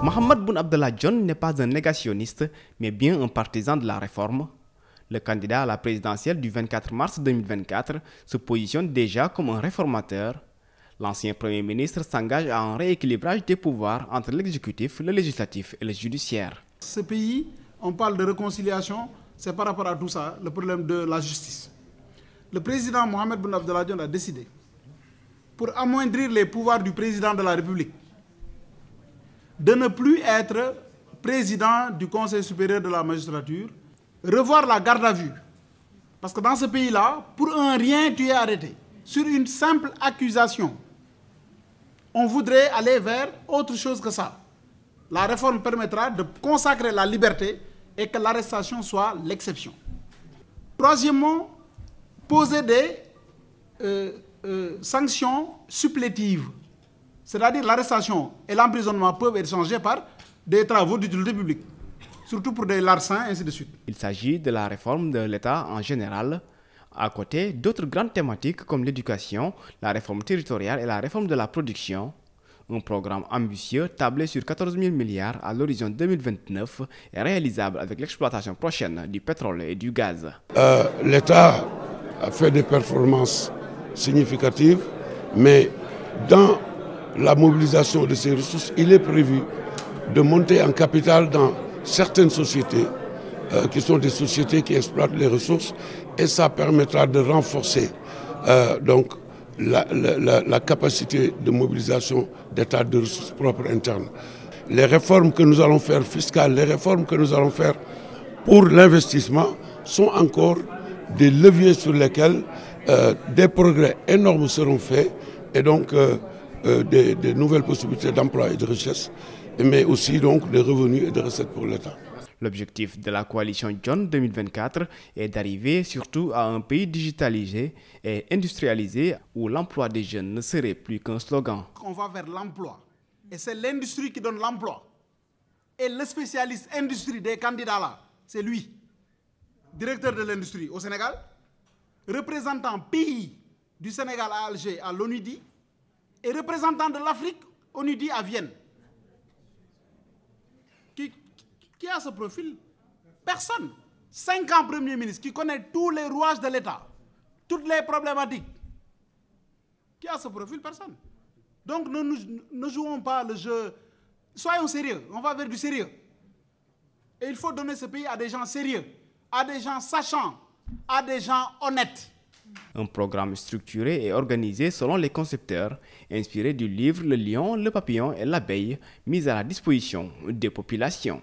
Mahammed Boun Abdallah Dionne n'est pas un négationniste, mais bien un partisan de la réforme. Le candidat à la présidentielle du 24 mars 2024 se positionne déjà comme un réformateur. L'ancien Premier ministre s'engage à un rééquilibrage des pouvoirs entre l'exécutif, le législatif et le judiciaire. Ce pays, on parle de réconciliation, c'est par rapport à tout ça, le problème de la justice. Le président Mahammed Boun Abdallah Dionne a décidé, pour amoindrir les pouvoirs du président de la République, de ne plus être président du Conseil supérieur de la magistrature, revoir la garde à vue. Parce que dans ce pays-là, pour un rien, tu es arrêté. Sur une simple accusation, on voudrait aller vers autre chose que ça. La réforme permettra de consacrer la liberté et que l'arrestation soit l'exception. Troisièmement, poser des sanctions supplétives. C'est-à-dire l'arrestation et l'emprisonnement peuvent être changés par des travaux d'utilité publique, surtout pour des larcins, ainsi de suite. Il s'agit de la réforme de l'État en général, à côté d'autres grandes thématiques comme l'éducation, la réforme territoriale et la réforme de la production. Un programme ambitieux tablé sur 14 000 milliards à l'horizon 2029 est réalisable avec l'exploitation prochaine du pétrole et du gaz. L'État a fait des performances significatives, mais dans la mobilisation de ces ressources, il est prévu de monter en capital dans certaines sociétés qui sont des sociétés qui exploitent les ressources, et ça permettra de renforcer donc la capacité de mobilisation d'État de ressources propres internes. Les réformes que nous allons faire fiscales, les réformes que nous allons faire pour l'investissement sont encore des leviers sur lesquels des progrès énormes seront faits, et donc des nouvelles possibilités d'emploi et de richesse, mais aussi donc des revenus et des recettes pour l'État. L'objectif de la coalition Dionne 2024 est d'arriver surtout à un pays digitalisé et industrialisé où l'emploi des jeunes ne serait plus qu'un slogan. On va vers l'emploi, et c'est l'industrie qui donne l'emploi. Et le spécialiste industrie des candidats là, c'est lui, directeur de l'industrie au Sénégal, représentant pays du Sénégal à Alger à l'ONUDI, et représentant de l'Afrique ONUDI à Vienne. Qui a ce profil? Personne. 5 ans Premier ministre, qui connaît tous les rouages de l'État, toutes les problématiques. Qui a ce profil? Personne. Donc ne jouons pas le jeu. Soyons sérieux, on va vers du sérieux. Et il faut donner ce pays à des gens sérieux, à des gens sachants, à des gens honnêtes. Un programme structuré et organisé selon les concepteurs, inspiré du livre Le lion, le papillon et l'abeille, mis à la disposition des populations.